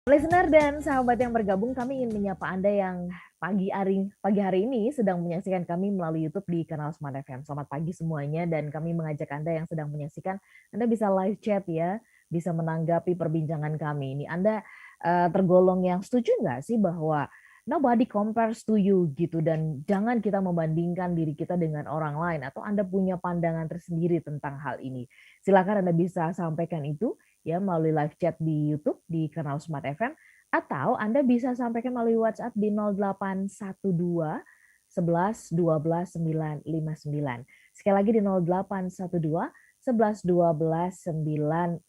Listener dan sahabat yang bergabung, kami ingin menyapa Anda yang pagi hari ini sedang menyaksikan kami melalui YouTube di kanal Smart FM. Selamat pagi semuanya, dan kami mengajak Anda yang sedang menyaksikan, Anda bisa live chat ya, bisa menanggapi perbincangan kami. Ini Anda tergolong yang setuju nggak sih bahwa nobody compares to you gitu, dan jangan kita membandingkan diri kita dengan orang lain, atau Anda punya pandangan tersendiri tentang hal ini. Silakan Anda bisa sampaikan itu ya melalui live chat di YouTube di kanal Smart FM, atau Anda bisa sampaikan melalui WhatsApp di 0812 11 12 959. Sekali lagi di 0812 11 12 959.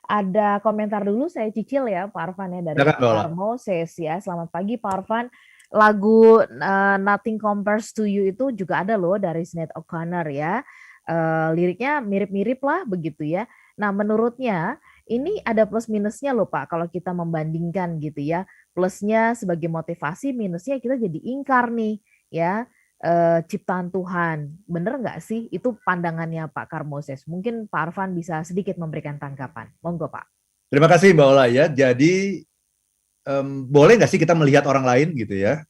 Ada komentar dulu, saya cicil ya Pak Arfan ya, dari Silakan, Pak Mbak Ola. Karmo Ses ya. Selamat pagi Pak Arfan. Lagu Nothing Compares to You itu juga ada loh dari Sinead O'Connor ya. Liriknya mirip-mirip lah begitu ya. Nah, menurutnya ini ada plus minusnya loh Pak kalau kita membandingkan gitu ya. Plusnya sebagai motivasi, minusnya kita jadi ingkar nih ya, ciptaan Tuhan. Bener nggak sih? Itu pandangannya Pak Karmoses. Mungkin Pak Arfan bisa sedikit memberikan tanggapan. Monggo Pak. Terima kasih Mbak Ola ya. Jadi boleh nggak sih kita melihat orang lain gitu ya?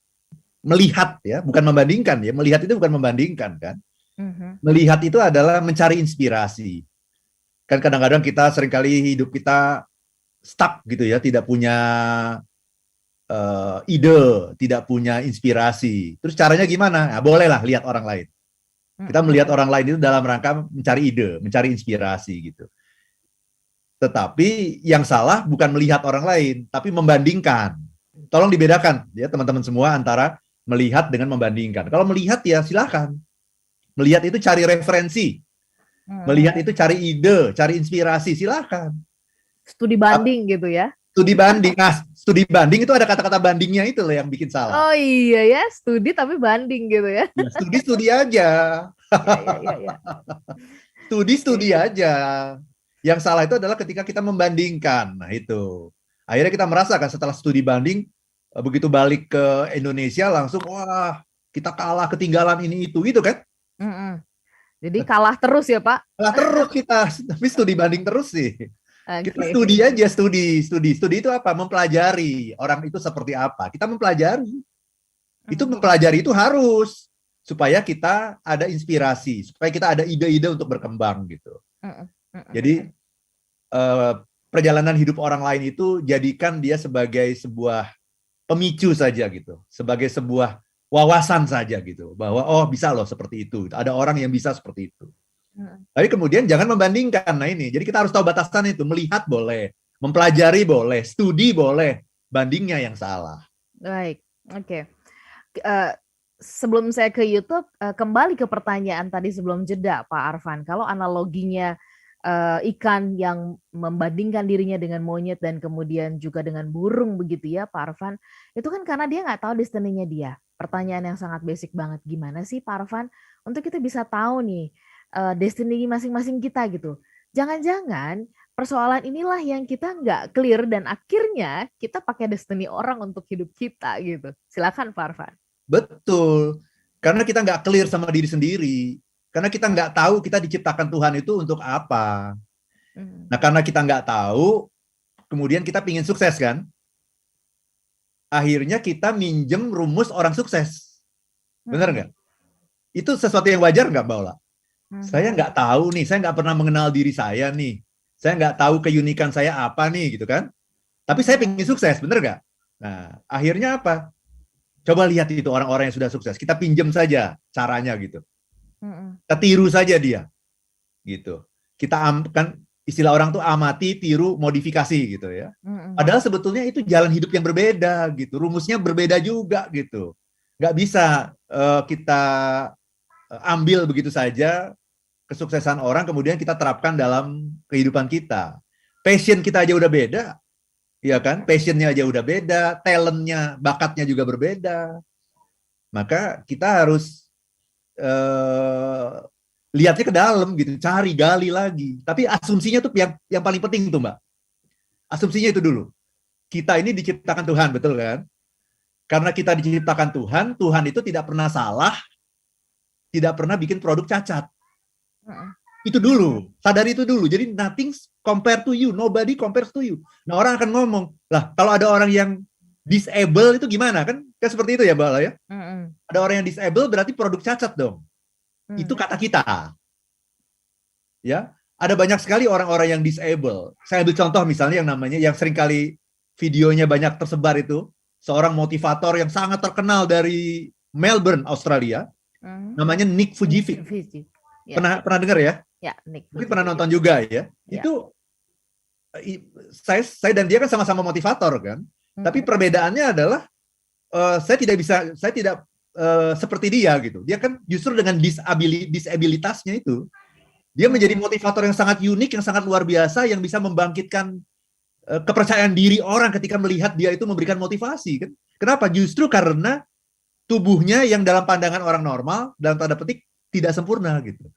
Melihat ya, bukan membandingkan ya. Melihat itu bukan membandingkan kan. Mhm. Melihat itu adalah mencari inspirasi. Kan kadang-kadang kita seringkali hidup kita stuck gitu ya, tidak punya ide, tidak punya inspirasi. Terus caranya gimana? Nah, bolehlah lihat orang lain. Kita melihat Mhm. orang lain itu dalam rangka mencari ide, mencari inspirasi gitu. Tetapi yang salah bukan melihat orang lain, tapi membandingkan. Tolong dibedakan ya teman-teman semua antara melihat dengan membandingkan. Kalau melihat ya silahkan. Melihat itu cari referensi. Melihat Mhm. itu cari ide, cari inspirasi, silahkan. Studi banding gitu ya. Studi banding. Nah, studi banding itu ada kata-kata bandingnya itu loh yang bikin salah. Oh iya ya, studi tapi banding gitu ya. Ya, studi-studi aja. Ya ya ya ya. Oke. Studi-studi aja. Yang salah itu adalah ketika kita membandingkan. Nah, itu. Akhirnya kita merasakan setelah studi banding, begitu balik ke Indonesia langsung, wah, kita kalah, ketinggalan ini itu kan. Mhm. Jadi kalah terus ya Pak. Kalah terus kita, tapi studi banding terus sih. Kita Oke. studi aja, studi itu apa? Mempelajari orang itu seperti apa. Kita mempelajari. Itu Mhm. mempelajari itu harus supaya kita ada inspirasi, supaya kita ada ide-ide untuk berkembang gitu. Mhm. Mhm. Jadi eh, perjalanan hidup orang lain itu jadikan dia sebagai sebuah pemicu saja gitu, sebagai sebuah wawasan saja gitu, bahwa oh bisa loh seperti itu, ada orang yang bisa seperti itu. Mhm. Tapi kemudian jangan membandingkan. Nah ini, jadi kita harus tahu batasan itu. Melihat boleh, mempelajari boleh, studi boleh, bandingnya yang salah. Baik, oke. Eee, Sebelum saya ke YouTube, kembali ke pertanyaan tadi sebelum jeda Pak Arfan. Kalau analoginya, ikan yang membandingkan dirinya dengan monyet dan kemudian juga dengan burung begitu ya Pak Arfan, itu kan karena dia nggak tahu destiny-nya dia. Pertanyaan yang sangat basic banget, gimana sih Pak Arfan untuk kita bisa tahu nih, destiny masing-masing kita gitu. Jangan-jangan persoalan inilah yang kita nggak clear dan akhirnya kita pakai destiny orang untuk hidup kita gitu. Silakan Pak Arfan. Betul. Karena kita nggak clear sama diri sendiri. Karena kita nggak tahu kita diciptakan Tuhan itu untuk apa. Mhm. Nah, karena kita nggak tahu, kemudian kita pingin sukses kan? Akhirnya kita minjem rumus orang sukses. Benar Mhm. nggak? Itu sesuatu yang wajar nggak, Mbak Ola? Saya Mhm. nggak tahu nih, saya nggak pernah mengenal diri saya nih. Saya nggak tahu keunikan saya apa nih, gitu kan? Tapi saya Mhm. pingin sukses, benar nggak? Nah, akhirnya apa? Coba lihat itu orang-orang yang sudah sukses. Kita pinjam saja caranya gitu. Mhm. Kita tiru saja dia, gitu. Kan istilah orang tuh amati, tiru, modifikasi gitu ya. Mhm. Padahal sebetulnya itu jalan hidup yang berbeda gitu. Rumusnya berbeda juga gitu. Nggak bisa kita ambil begitu saja kesuksesan orang kemudian kita terapkan dalam kehidupan kita. Passion kita aja udah beda, ya kan? Passionnya aja udah beda, talentnya, bakatnya juga berbeda. Maka kita harus lihatnya ke dalam gitu, cari, gali lagi. Tapi asumsinya tuh yang paling penting tuh Mbak. Asumsinya itu dulu. Kita ini diciptakan Tuhan, betul kan? Karena kita diciptakan Tuhan, Tuhan itu tidak pernah salah, tidak pernah bikin produk cacat. Mhm. Itu dulu, sadari itu dulu. Jadi nothing compare to you, nobody compares to you. Nah, orang akan ngomong, lah kalau ada orang yang disable itu gimana? Kan seperti itu ya, Mbak Ola ya. Mm-mm. Ada orang yang disable berarti produk cacat dong. Itu Mm. kata kita. Ya, ada banyak sekali orang-orang yang disable. Saya ambil contoh misalnya yang namanya yang sering kali videonya banyak tersebar itu, seorang motivator yang sangat terkenal dari Melbourne, Australia, Mm. namanya Nick Fujific. Ya, Pernah dengar ya? ya, Nick. Mungkin pernah nonton juga ya. Ya. Itu saya dan dia kan sama-sama motivator kan. Tapi perbedaannya adalah saya tidak seperti dia gitu. Dia kan justru dengan disabilitasnya itu dia menjadi motivator yang sangat unik, yang sangat luar biasa, yang bisa membangkitkan kepercayaan diri orang ketika melihat dia itu memberikan motivasi kan. Kenapa? Justru karena tubuhnya yang dalam pandangan orang normal, dalam tanda petik, tidak sempurna gitu.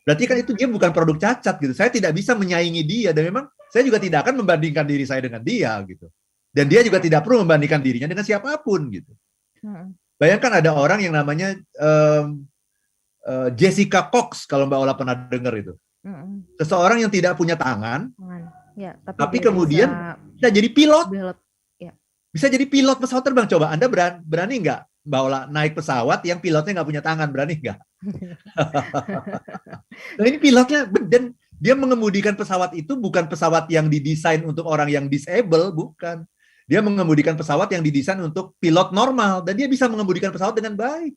Berarti kan itu dia bukan produk cacat gitu. Saya tidak bisa menyaingi dia, dan memang saya juga tidak akan membandingkan diri saya dengan dia gitu. Dan dia juga tidak perlu membandingkan dirinya dengan siapapun gitu. Bayangkan ada orang yang namanya Jessica Cox, kalau Mbak Ola pernah dengar itu. Seseorang yang tidak punya tangan, ya, tapi kemudian bisa jadi pilot. Ya. Bisa jadi pilot pesawat terbang. Coba Anda berani nggak Mbak Ola naik pesawat yang pilotnya nggak punya tangan? Berani nggak? Nah, ini pilotnya, dan dia mengemudikan pesawat itu bukan pesawat yang didesain untuk orang yang disable, bukan. Dia mengemudikan pesawat yang didesain untuk pilot normal, dan dia bisa mengemudikan pesawat dengan baik.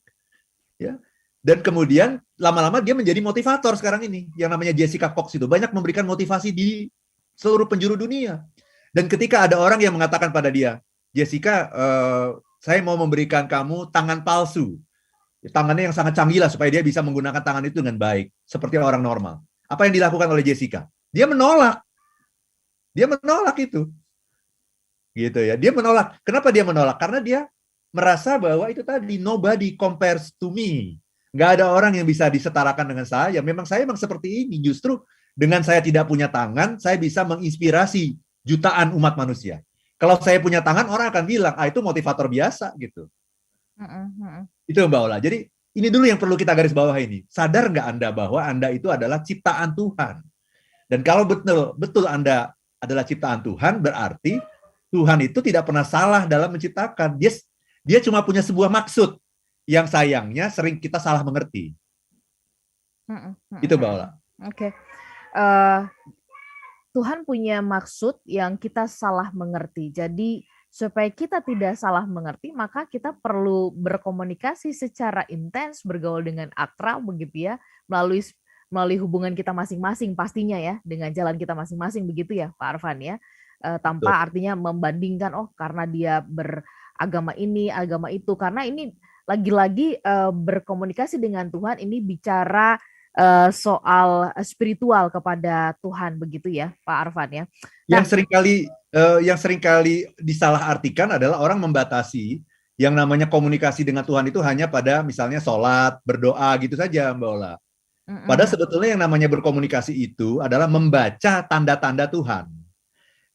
Ya. Dan kemudian lama-lama dia menjadi motivator sekarang ini, yang namanya Jessica Cox itu banyak memberikan motivasi di seluruh penjuru dunia. Dan ketika ada orang yang mengatakan pada dia, Jessica, saya mau memberikan kamu tangan palsu, tangannya yang sangat canggih lah supaya dia bisa menggunakan tangan itu dengan baik, seperti orang normal. Apa yang dilakukan oleh Jessica? Dia menolak itu, gitu ya. Dia menolak. Kenapa dia menolak? Karena dia merasa bahwa itu tadi nobody compares to me. Nggak ada orang yang bisa disetarakan dengan saya. Memang saya memang seperti ini. Justru dengan saya tidak punya tangan, saya bisa menginspirasi jutaan umat manusia. Kalau saya punya tangan, orang akan bilang, itu motivator biasa gitu. Itu Mbak Ola. Jadi ini dulu yang perlu kita garis bawah ini. Sadar nggak Anda bahwa Anda itu adalah ciptaan Tuhan? Dan kalau betul Anda adalah ciptaan Tuhan, berarti Tuhan itu tidak pernah salah dalam menciptakan. Dia cuma punya sebuah maksud yang sayangnya sering kita salah mengerti. Itu Mbak Ola. Oke. Tuhan punya maksud yang kita salah mengerti. Jadi supaya kita tidak salah mengerti, maka kita perlu berkomunikasi secara intens, bergaul dengan akrab begitu ya, melalui hubungan kita masing-masing pastinya ya, dengan jalan kita masing-masing begitu ya, Pak Arfan ya. Tanpa artinya membandingkan karena dia beragama ini, agama itu, karena ini lagi-lagi berkomunikasi dengan Tuhan ini bicara soal spiritual kepada Tuhan begitu ya, Pak Arfan ya. Nah, yang seringkali disalahartikan adalah orang membatasi yang namanya komunikasi dengan Tuhan itu hanya pada misalnya sholat, berdoa gitu saja, Mbak Ola. Padahal sebetulnya yang namanya berkomunikasi itu adalah membaca tanda-tanda Tuhan.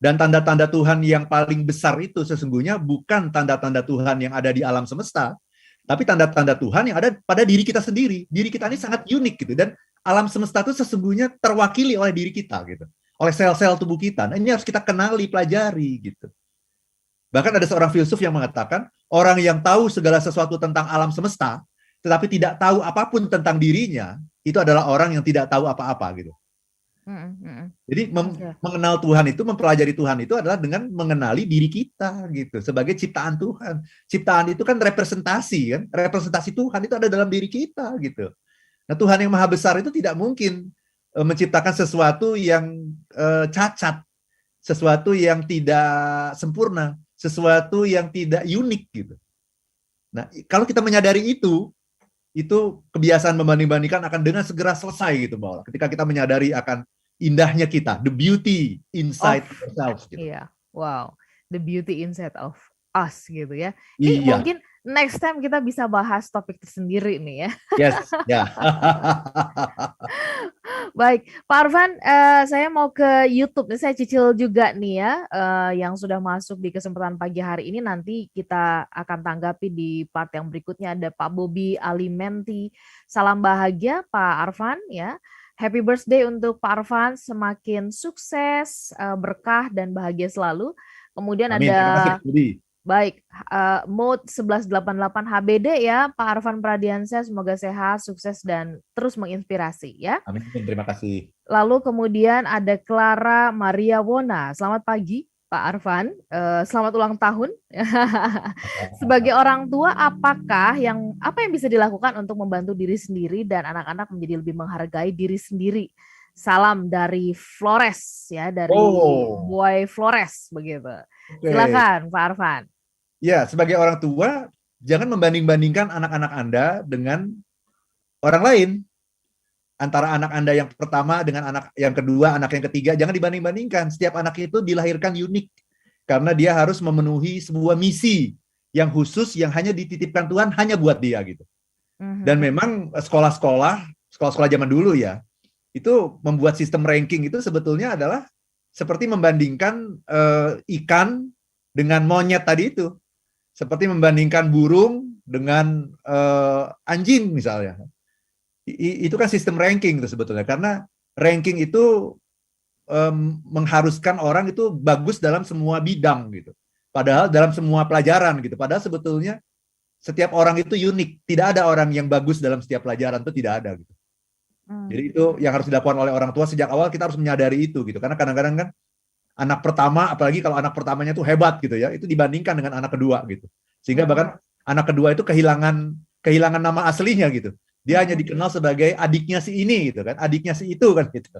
Dan tanda-tanda Tuhan yang paling besar itu sesungguhnya bukan tanda-tanda Tuhan yang ada di alam semesta, tapi tanda-tanda Tuhan yang ada pada diri kita sendiri. Diri kita ini sangat unik gitu, dan alam semesta itu sesungguhnya terwakili oleh diri kita gitu, oleh sel-sel tubuh kita. Nah, ini harus kita kenali, pelajari gitu. Bahkan ada seorang filsuf yang mengatakan orang yang tahu segala sesuatu tentang alam semesta, tetapi tidak tahu apapun tentang dirinya, itu adalah orang yang tidak tahu apa-apa gitu. Jadi mengenal Tuhan itu, mempelajari Tuhan itu adalah dengan mengenali diri kita gitu sebagai ciptaan Tuhan. Ciptaan itu kan representasi Tuhan itu ada dalam diri kita gitu. Nah, Tuhan yang Maha Besar itu tidak mungkin menciptakan sesuatu yang cacat, sesuatu yang tidak sempurna, sesuatu yang tidak unik gitu. Nah, kalau kita menyadari itu kebiasaan membanding-bandingkan akan dengan segera selesai gitu, Mbak Ola. Ketika kita menyadari akan indahnya kita, the beauty inside ourselves. Gitu. Iya, wow, the beauty inside of us gitu ya. Ini mungkin next time kita bisa bahas topik tersendiri nih ya. Yes, ya. Baik, Pak Arfan, saya mau ke YouTube. Saya cicil juga nih ya, yang sudah masuk di kesempatan pagi hari ini. Nanti kita akan tanggapi di part yang berikutnya. Ada Pak Bobby Alimenti. Salam bahagia, Pak Arfan ya. Happy birthday untuk Pak Arfan, semakin sukses, berkah dan bahagia selalu. Kemudian Amin. Terima kasih, ada Pak Budi. baik, mode 1188 HBD ya, Pak Arfan Pradiansyah, semoga sehat, sukses dan terus menginspirasi ya. Amin. Terima kasih. Lalu kemudian ada Clara Maria Wona, selamat pagi Pak Arfan, selamat ulang tahun. Sebagai orang tua, apa yang bisa dilakukan untuk membantu diri sendiri dan anak-anak menjadi lebih menghargai diri sendiri? Salam dari Flores ya, dari Oh, Boy Flores begitu. oke. Silakan Pak Arfan. Ya, sebagai orang tua, jangan membanding-bandingkan anak-anak Anda dengan orang lain. Antara anak Anda yang pertama dengan anak yang kedua, anak yang ketiga, jangan dibanding-bandingkan. Setiap anak itu dilahirkan unik karena dia harus memenuhi sebuah misi yang khusus yang hanya dititipkan Tuhan hanya buat dia gitu. Dan memang sekolah-sekolah zaman dulu ya, itu membuat sistem ranking itu sebetulnya adalah seperti membandingkan ikan dengan monyet tadi itu. Seperti membandingkan burung dengan anjing misalnya. Itu kan sistem ranking itu sebetulnya, karena ranking itu mengharuskan orang itu bagus dalam semua bidang gitu. Padahal dalam semua pelajaran gitu. Padahal sebetulnya setiap orang itu unik. Tidak ada orang yang bagus dalam setiap pelajaran, itu tidak ada gitu. Jadi itu yang harus dilakukan oleh orang tua sejak awal, kita harus menyadari itu gitu. Karena kadang-kadang kan anak pertama, apalagi kalau anak pertamanya itu hebat gitu ya, itu dibandingkan dengan anak kedua gitu. Sehingga bahkan anak kedua itu kehilangan nama aslinya gitu. Dia hanya dikenal sebagai adiknya si ini gitu kan, adiknya si itu kan gitu.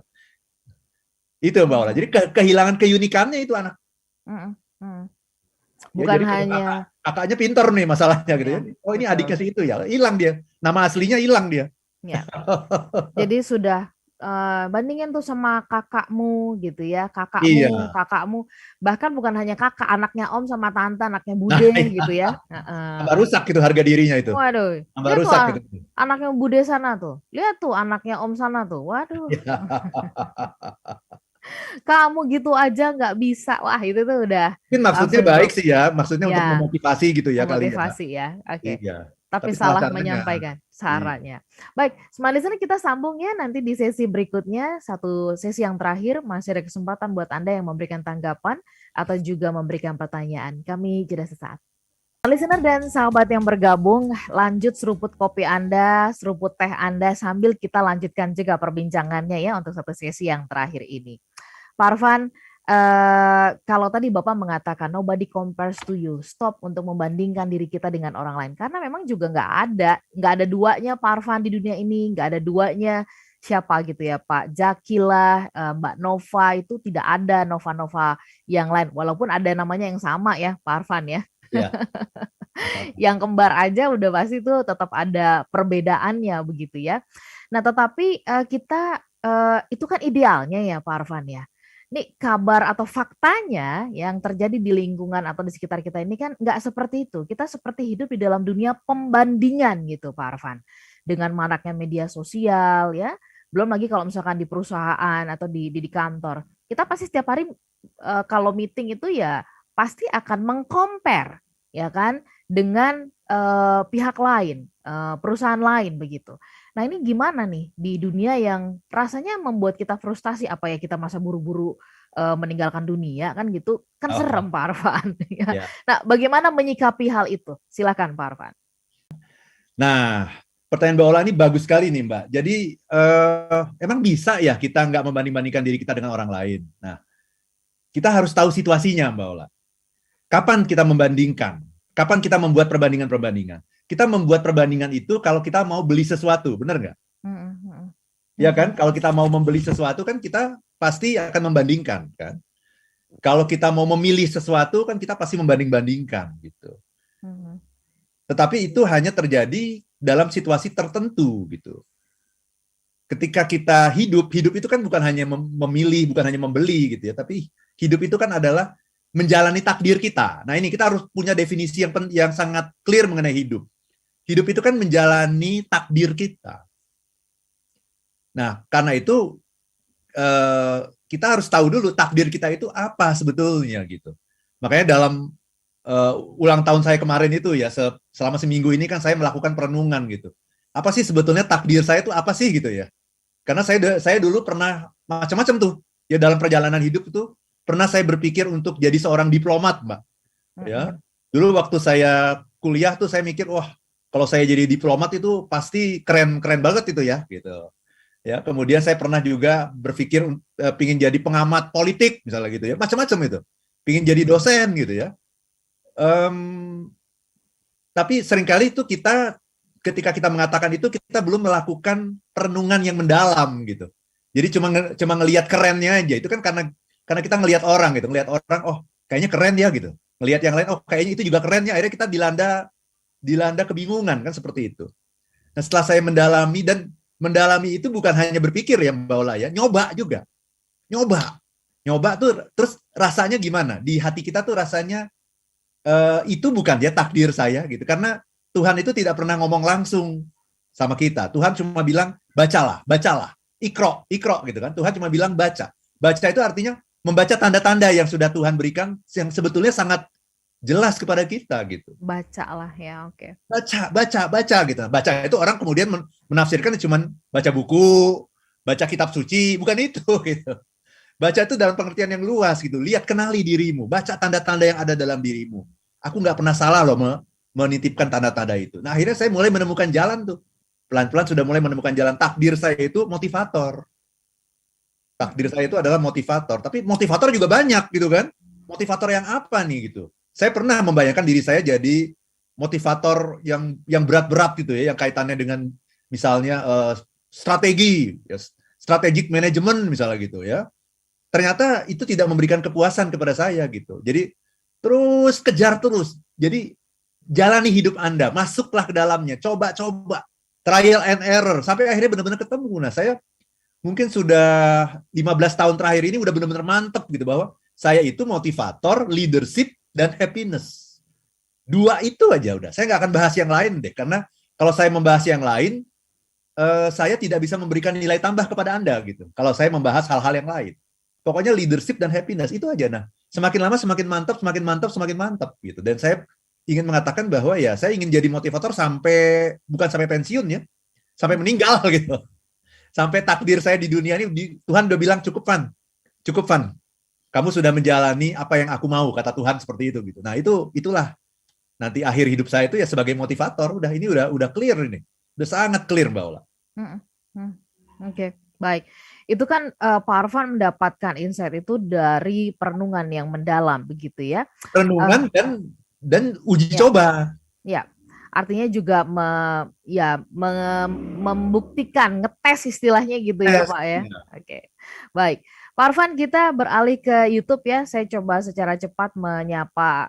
Itu Mbak Ola. Jadi kehilangan keunikannya itu anak. Bukan jadi hanya kakaknya pinter nih masalahnya gitu ya. Oh ini adiknya si itu ya, hilang dia. Nama aslinya hilang dia. ya. Jadi sudah bandingin tuh sama kakakmu gitu ya, Iya. kakakmu, bahkan bukan hanya kakak, anaknya om sama tante, anaknya bude gitu ya. Tambah rusak itu harga dirinya itu. Waduh, Tambah lihat tuh rusak gitu. anaknya bude sana tuh, lihat tuh anaknya om sana tuh, waduh. Kamu gitu aja nggak bisa, wah itu tuh udah Mungkin maksudnya langsung baik drop. sih ya, maksudnya untuk Ya, memotivasi gitu ya kali ya. memotivasi ya, oke. Iya. Tapi Tapi salah salah caranya. menyampaikan Iya. sarannya. Baik, Smart Listener, kita sambung ya nanti di sesi berikutnya, satu sesi yang terakhir, masih ada kesempatan buat Anda yang memberikan tanggapan atau juga memberikan pertanyaan. Kami jeda sesaat. Listener dan sahabat yang bergabung, lanjut seruput kopi Anda, seruput teh Anda, sambil kita lanjutkan juga perbincangannya ya untuk satu sesi yang terakhir ini. Pak Arfan, kalau tadi Bapak mengatakan nobody compares to you, stop untuk membandingkan diri kita dengan orang lain. Karena memang juga nggak ada duanya Pak Arfan di dunia ini, nggak ada duanya siapa gitu ya, Pak Jaki lah, Mbak Nova, itu tidak ada Nova-Nova yang lain. Walaupun ada namanya yang sama ya Pak Arfan ya. Iya. Yang kembar aja udah pasti tuh tetap ada perbedaannya begitu ya. Nah tetapi kita itu kan idealnya ya Pak Arfan ya. Nih kabar atau faktanya yang terjadi di lingkungan atau di sekitar kita ini kan nggak seperti itu. Kita seperti hidup di dalam dunia pembandingan gitu Pak Arfan. Dengan maraknya media sosial ya. Belum lagi kalau misalkan di perusahaan atau di kantor. Kita pasti setiap hari kalau meeting itu ya pasti akan mengcompare ya kan dengan pihak lain, perusahaan lain begitu. Nah ini gimana nih di dunia yang rasanya membuat kita frustasi, apa ya kita masa buru-buru meninggalkan dunia kan gitu, kan serem Pak Arfan. Ya. Nah bagaimana menyikapi hal itu? Silakan Pak Arfan. Nah, pertanyaan Mbak Ola ini bagus sekali nih Mbak. Jadi emang bisa ya kita nggak membanding-bandingkan diri kita dengan orang lain. Nah, kita harus tahu situasinya Mbak Ola. Kapan kita membandingkan? Kapan kita membuat perbandingan-perbandingan? Kita membuat perbandingan itu kalau kita mau beli sesuatu, benar nggak? Ya kan? Kalau kita mau membeli sesuatu kan kita pasti akan membandingkan kan. Kalau kita mau memilih sesuatu kan kita pasti membanding-bandingkan gitu. Tetapi itu hanya terjadi dalam situasi tertentu gitu. Ketika kita hidup itu kan bukan hanya memilih, bukan hanya membeli gitu ya, tapi hidup itu kan adalah menjalani takdir kita. Nah ini kita harus punya definisi yang sangat clear mengenai hidup. Hidup itu kan menjalani takdir kita. Nah karena itu kita harus tahu dulu takdir kita itu apa sebetulnya gitu. Makanya dalam ulang tahun saya kemarin itu ya, selama seminggu ini kan saya melakukan perenungan gitu. Apa sih sebetulnya takdir saya itu apa sih gitu ya? Karena saya dulu pernah macam-macam tuh ya dalam perjalanan hidup itu pernah saya berpikir untuk jadi seorang diplomat, Mbak. Ya, dulu waktu saya kuliah tuh saya mikir, wah kalau saya jadi diplomat itu pasti keren banget itu ya, gitu. Ya, kemudian saya pernah juga berpikir pingin jadi pengamat politik misalnya gitu ya, macam-macam itu, pingin jadi dosen gitu ya. Tapi seringkali itu ketika kita mengatakan itu kita belum melakukan perenungan yang mendalam gitu. Jadi cuma ngelihat kerennya aja. Itu kan karena kita ngelihat orang gitu, ngelihat orang, oh kayaknya keren ya gitu. Ngelihat yang lain, oh kayaknya itu juga keren ya. Akhirnya kita dilanda kebingungan kan seperti itu. Nah, setelah saya mendalami itu bukan hanya berpikir ya Mbak Ola ya, nyoba juga. Nyoba tuh terus rasanya gimana? Di hati kita tuh rasanya itu bukan ya takdir saya gitu. Karena Tuhan itu tidak pernah ngomong langsung sama kita. Tuhan cuma bilang, bacalah, ikro gitu kan. Tuhan cuma bilang baca. Baca itu artinya membaca tanda-tanda yang sudah Tuhan berikan, yang sebetulnya sangat jelas kepada kita gitu. Bacalah ya, oke. Baca gitu. Baca itu orang kemudian menafsirkan cuma baca buku, baca kitab suci, bukan itu gitu. Baca itu dalam pengertian yang luas gitu. Lihat, kenali dirimu, baca tanda-tanda yang ada dalam dirimu. Aku nggak pernah salah loh menitipkan tanda-tanda itu. Nah, akhirnya saya mulai menemukan jalan tuh. Pelan-pelan sudah mulai menemukan jalan. Takdir saya itu motivator. Takdir saya itu adalah motivator. Tapi motivator juga banyak gitu kan. Motivator yang apa nih gitu. Saya pernah membayangkan diri saya jadi motivator yang berat-berat gitu ya. Yang kaitannya dengan misalnya strategi, ya, strategic management misalnya gitu ya. Ternyata itu tidak memberikan kepuasan kepada saya gitu. Jadi terus kejar terus. Jadi jalani hidup Anda, masuklah ke dalamnya, coba, trial and error, sampai akhirnya benar-benar ketemu. Nah, saya mungkin sudah 15 tahun terakhir ini udah benar-benar mantep gitu, bahwa saya itu motivator, leadership, dan happiness. Dua itu aja udah, saya nggak akan bahas yang lain deh, karena kalau saya membahas yang lain, saya tidak bisa memberikan nilai tambah kepada Anda gitu, kalau saya membahas hal-hal yang lain. Pokoknya leadership dan happiness, itu aja. Nah, semakin lama semakin mantap gitu. Dan saya ingin mengatakan bahwa ya saya ingin jadi motivator bukan sampai pensiun ya, sampai meninggal gitu. Sampai takdir saya di dunia ini, Tuhan udah bilang cukup Van, kamu sudah menjalani apa yang aku mau, kata Tuhan seperti itu gitu. Nah itulah nanti akhir hidup saya itu ya sebagai motivator. Udah ini udah clear ini, udah sangat clear Mbak Ola. Oke, baik. Itu kan Pak Arfan mendapatkan insight itu dari perenungan yang mendalam begitu ya. Perenungan dan uji coba. Ya, artinya juga membuktikan, ngetes istilahnya gitu ya Pak ya. Oke, baik. Pak Arfan, kita beralih ke YouTube ya. Saya coba secara cepat menyapa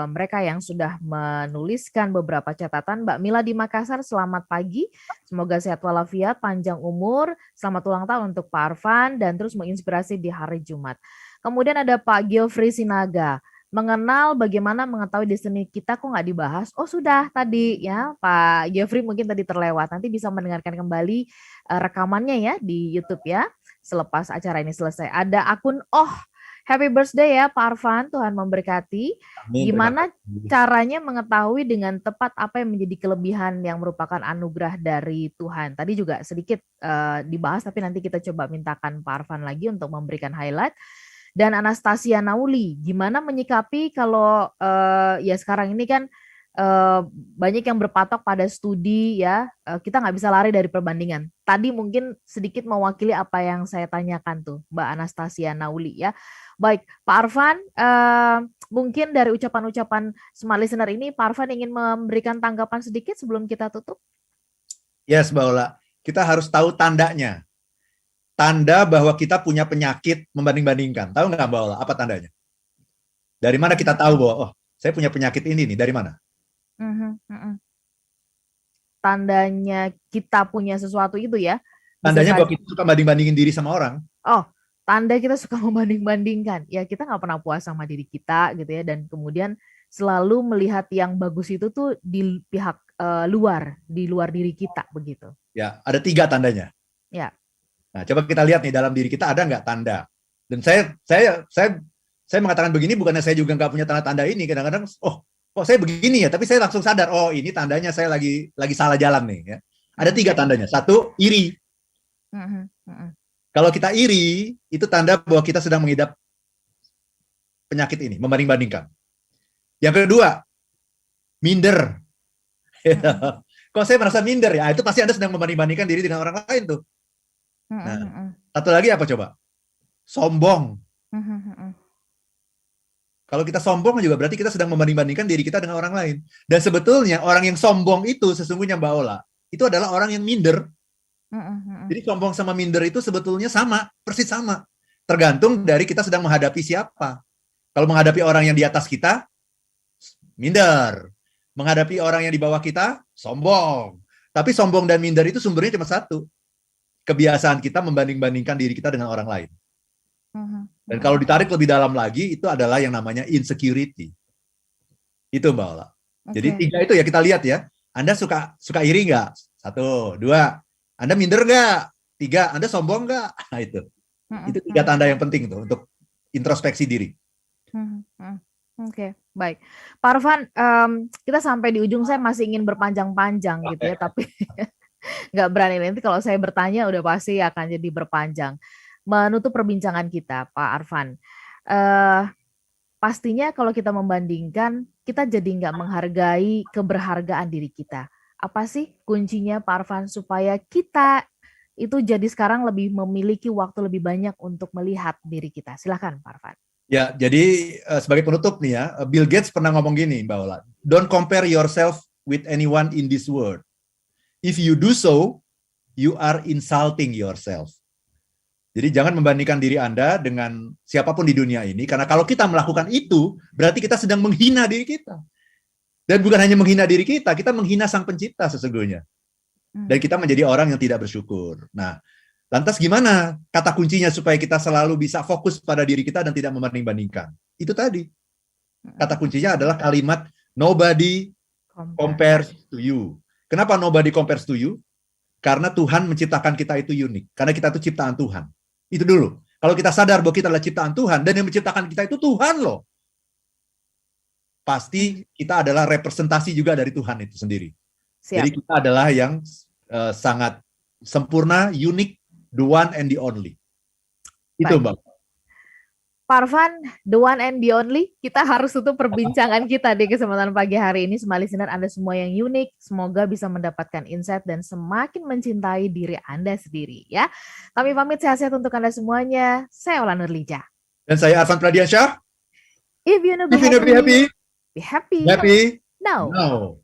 mereka yang sudah menuliskan beberapa catatan. Mbak Mila di Makassar, selamat pagi. Semoga sehat walafiat, panjang umur. Selamat ulang tahun untuk Pak Arfan dan terus menginspirasi di hari Jumat. Kemudian ada Pak Geoffrey Sinaga. Mengenal bagaimana mengetahui destiny kita kok nggak dibahas? Oh sudah tadi ya Pak Geoffrey, mungkin tadi terlewat. Nanti bisa mendengarkan kembali rekamannya ya di YouTube ya selepas acara ini selesai. Ada akun happy birthday ya Pak Arfan, Tuhan memberkati. Gimana caranya mengetahui dengan tepat apa yang menjadi kelebihan yang merupakan anugerah dari Tuhan? Tadi juga sedikit dibahas, tapi nanti kita coba mintakan Pak Arfan lagi untuk memberikan highlight. Dan Anastasia Nauli, gimana menyikapi kalau ya sekarang ini kan banyak yang berpatok pada studi ya, kita nggak bisa lari dari perbandingan. Tadi mungkin sedikit mewakili apa yang saya tanyakan tuh Mbak Anastasia Nauli ya. Baik, Pak Arfan, mungkin dari ucapan-ucapan smart listener ini, Pak Arfan ingin memberikan tanggapan sedikit sebelum kita tutup? Yes, Mbak Ola, kita harus tahu tandanya. Tanda bahwa kita punya penyakit membanding-bandingkan. Tahu nggak Mbak Ola, apa tandanya? Dari mana kita tahu bahwa, saya punya penyakit ini nih, dari mana? Tandanya kita punya sesuatu itu ya? Tandanya bahwa kita suka banding-bandingin diri sama orang. Oh, tanda kita suka membanding-bandingkan. Ya kita nggak pernah puas sama diri kita gitu ya. Dan kemudian selalu melihat yang bagus itu tuh di pihak luar, di luar diri kita begitu. Ya, ada 3 tandanya. Ya. Nah, coba kita lihat nih dalam diri kita ada nggak tanda. Dan saya mengatakan begini bukannya saya juga nggak punya tanda-tanda ini. Kadang-kadang, kok saya begini ya, tapi saya langsung sadar, ini tandanya saya lagi salah jalan nih. Ya. Ada 3 tandanya. 1, iri. Mhm, mhm. Kalau kita iri, itu tanda bahwa kita sedang mengidap penyakit ini, membanding-bandingkan. Yang kedua, minder. Mhm, Kalau saya merasa minder ya, itu pasti Anda sedang membanding-bandingkan diri dengan orang lain tuh. mhm, Nah, mhm, satu lagi apa coba? Sombong. mhm, mhm. Kalau kita sombong juga berarti kita sedang membanding-bandingkan diri kita dengan orang lain. Dan sebetulnya orang yang sombong itu sesungguhnya Mbak Ola, itu adalah orang yang minder. Mhm, mhm. Jadi sombong sama minder itu sebetulnya sama, persis sama. Tergantung dari kita sedang menghadapi siapa. Kalau menghadapi orang yang di atas kita, minder. Menghadapi orang yang di bawah kita, sombong. Tapi sombong dan minder itu sumbernya cuma satu. Kebiasaan kita membanding-bandingkan diri kita dengan orang lain. Mhm, Dan kalau mhm. ditarik lebih dalam lagi, itu adalah yang namanya insecurity. Itu Mbak Ola. Jadi Oke. tiga itu ya kita lihat ya. Anda suka iri nggak? Satu, dua. Anda minder nggak? Tiga, Anda sombong nggak? Nah Mhm, itu tiga mhm, tanda yang penting tuh untuk introspeksi diri. mhm, mhm. Oke, baik. Pak Arfan, kita sampai di ujung saya masih ingin berpanjang-panjang gitu ya, tapi nggak berani. Nanti kalau saya bertanya udah pasti akan jadi berpanjang. Menutup perbincangan kita, Pak Arfan. Eh, Pastinya kalau kita membandingkan, kita jadi nggak menghargai keberhargaan diri kita. Apa sih kuncinya, Pak Arfan, supaya kita itu jadi sekarang lebih memiliki waktu lebih banyak untuk melihat diri kita? Silahkan, Pak Arfan. Ya, jadi sebagai penutup nih ya, Bill Gates pernah ngomong gini, Mbak Ola. Don't compare yourself with anyone in this world. If you do so, you are insulting yourself. Jadi jangan membandingkan diri Anda dengan siapapun di dunia ini, karena kalau kita melakukan itu, berarti kita sedang menghina diri kita. Dan bukan hanya menghina diri kita menghina Sang Pencipta sesungguhnya. Dan kita menjadi orang yang tidak bersyukur. Nah, lantas gimana kata kuncinya supaya kita selalu bisa fokus pada diri kita dan tidak membanding-bandingkan? Itu tadi. Kata kuncinya adalah kalimat nobody compares to you. Kenapa nobody compares to you? Karena Tuhan menciptakan kita itu unik. Karena kita itu ciptaan Tuhan. Itu dulu. Kalau kita sadar bahwa kita adalah ciptaan Tuhan dan yang menciptakan kita itu Tuhan loh. Pasti kita adalah representasi juga dari Tuhan itu sendiri. Siap. Jadi kita adalah yang sangat sempurna, unik, the one and the only. Itu Baik. Mbak. Pak Arfan, the one and the only, kita harus tutup perbincangan kita di kesempatan pagi hari ini. Semua listener Anda semua yang unik, semoga bisa mendapatkan insight dan semakin mencintai diri Anda sendiri ya. Kami pamit sehat-sehat untuk Anda semuanya. Saya Ola Nurlija. Dan saya Arfan Pradiansyah. If you know If you know be happy, be happy. happy Now. now.